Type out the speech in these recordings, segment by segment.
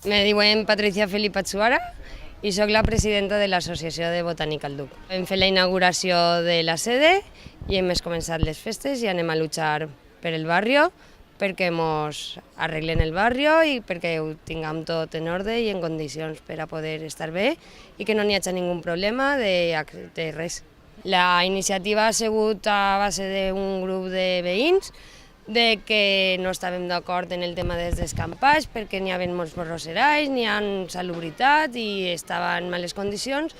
Me diuen Patricia Felipe Atsuara i sóc la presidenta de l'Associació de Botànica al Duc. Hem fet la inauguració de la sede i hem començat les festes i anem a luchar per el barri perquè ens arreglen el barri i perquè ho tinguem tot en ordre i en condicions per a poder estar bé i que no n'hi hagi ningú problema de res. La iniciativa ha sigut a base d'un grup de veïns de que no estàvem d'acord en el tema dels descampats perquè n'hi havia molts borrosserais, n'hi ha salubritat i estava en males condicions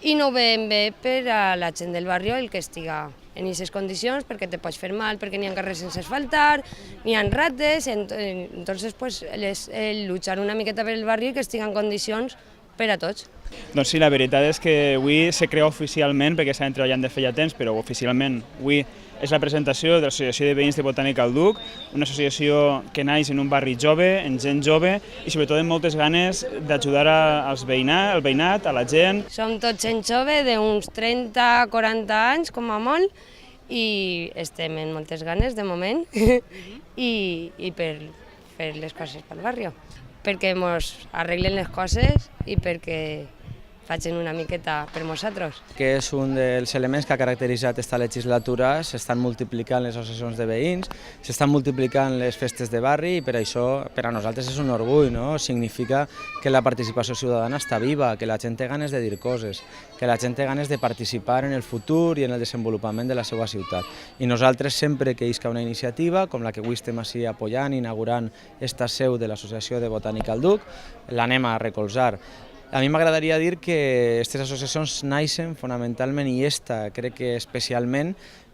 i no ho veiem bé per a la gent del barri el que estiga en aquestes condicions perquè te pots fer mal, perquè n'hi ha carrers sense asfaltar, n'hi ha rates, entonces pues luchar una miqueta per el barri que estiga en condicions per a tots. Doncs sí, la veritat és que avui se crea oficialment, perquè s'han treballant de feia temps, però oficialment avui és la presentació de l'Associació de Veïns de Botànica al Duc, una associació que naix en un barri jove, en gent jove i sobretot amb moltes ganes d'ajudar al veïnat, a la gent. Som tots gent jove d'uns 30-40 anys com a molt i estem en moltes ganes de moment i per fer les coses pel barri, perquè ens arreglen les coses i perquè facin una miqueta per nosaltres. Que és un dels elements que ha caracteritzat aquesta legislatura, s'estan multiplicant les associacions de veïns, s'estan multiplicant les festes de barri i per això per a nosaltres és un orgull, no? Significa que la participació ciutadana està viva, que la gent té ganes de dir coses, que la gent té ganes de participar en el futur i en el desenvolupament de la seva ciutat. I nosaltres sempre que isca una iniciativa, com la que avui estem així apoyant, inaugurant esta seu de l'Associació de Botànica al Duc, l'anem a recolzar. A mi m'agradaria dir que aquestes associacions naixen fonamentalment, i esta crec que especialment,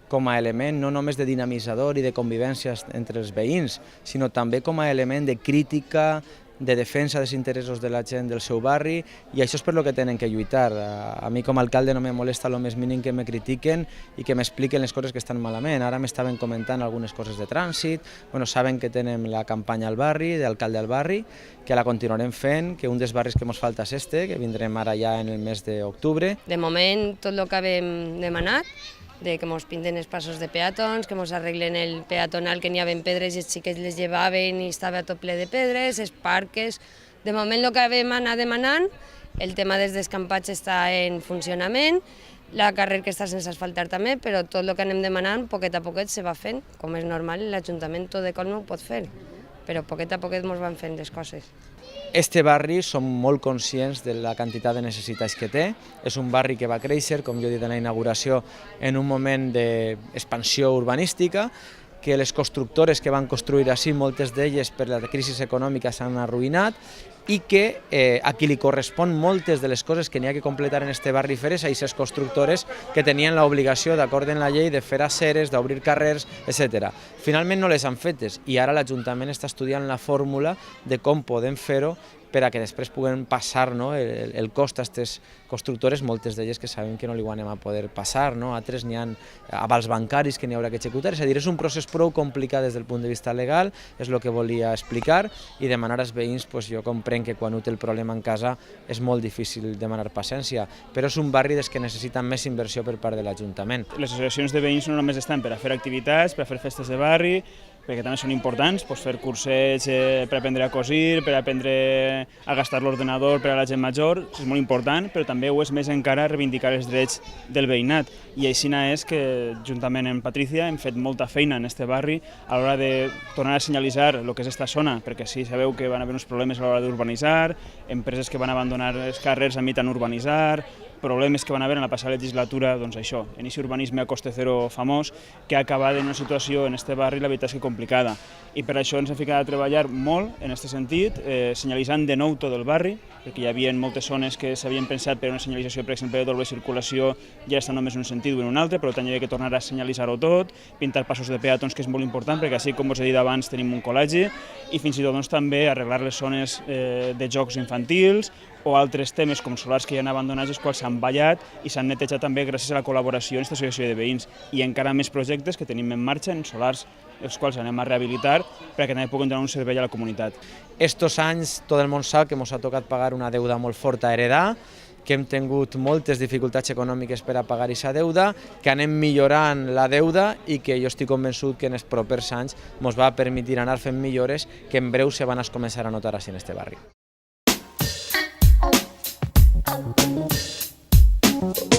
com a element no només de dinamitzador i de convivència entre els veïns, sinó també com a element de crítica, de defensa dels interessos de la gent del seu barri, i això és per lo que tenen que lluitar. A mi com a alcalde no me molesta lo més mínim que me critiquen i que m'expliquen les coses que estan malament. Ara m'estaven comentant algunes coses de trànsit, saben que tenem la campanya al barri, d'alcalde al barri, que la continuarem fent, que un dels barris que ens falta és este, que vindrem ara ja en el mes d'octubre. De moment, tot el que hem demanat, de que ens pinten els passos de peatons, que ens arreglen el peatonal, que n'hi havia pedres i els xiquets les llevaven i estava tot ple de pedres, els parques. De moment el que vam anar demanant, el tema dels descampats està en funcionament, la carrer que està sense asfaltar també, però tot el que anem demanant, poquet a poquet se va fent, com és normal, l'Ajuntament tot de cop no ho pot fer, però poquet a poquet ens van fent les coses. Este barri som molt conscients de la quantitat de necessitats que té. És un barri que va créixer, com jo he dit en la inauguració, en un moment d'expansió urbanística, que les constructores que van construir així, moltes d'elles per la crisi econòmica s'han arruïnat, i que a qui li correspon moltes de les coses que n'hi ha que completar en este barri fer és a aquestes constructores que tenien l'obligació, d'acord amb la llei, de fer aceres, d'obrir carrers, etc. Finalment no les han fetes i ara l'Ajuntament està estudiant la fórmula de com podem fer-ho per a que després puguen passar el cost a aquestes constructores, moltes d'elles que sabem que no li ho anem a poder passar, altres n'hi ha avals bancaris que n'hi haurà que executar, és a dir, és un procés prou complicat des del punt de vista legal, és el que volia explicar, i demanar als veïns, jo comprenc que quan un té el problema en casa és molt difícil demanar paciència, però és un barri dels que necessiten més inversió per part de l'Ajuntament. Les associacions de veïns no només estan per a fer activitats, per a fer festes de barri, perquè també són importants, fer cursets per aprendre a cosir, per aprendre a gastar l'ordenador per a la gent major, és molt important, però també ho és més encara reivindicar els drets del veïnat. I així és que, juntament amb Patricia, hem fet molta feina en aquest barri a l'hora de tornar a senyalitzar el que és aquesta zona, perquè sí, sabeu que van haver uns problemes a l'hora d'urbanitzar, empreses que van abandonar els carrers a mitjan urbanitzar, problemes que van haver en la passada legislatura, doncs això, en aquest urbanisme a coste zero famós, que ha acabat en una situació en aquest barri, la veritat és que complicada. I per això ens hem ficat a treballar molt en aquest sentit, senyalitzant de nou tot el barri, perquè hi havia moltes zones que s'havien pensat per una senyalització, per exemple, de doble circulació, ja està només en un sentit o en un altre, però també hi ha que tornar a senyalitzar-ho tot, pintar passos de peatons, que és molt important, perquè així, com us he dit abans, tenim un col·legi, i fins i tot també arreglar les zones de jocs infantils, o altres temes com solars que hi han abandonats, els quals s'han ballat i s'han netejat també gràcies a la col·laboració en aquesta associació de veïns. I encara més projectes que tenim en marxa en solars, els quals anem a rehabilitar perquè també puguin donar un servei a la comunitat. Estos anys tot el món sap que ens ha tocat pagar una deuda molt forta a heredar, que hem tingut moltes dificultats econòmiques per a pagar aquesta deuda, que anem millorant la deuda i que jo estic convençut que en els propers anys ens va permetre anar fent millores que en breu se van a començar a notar així en este barri. Thank you.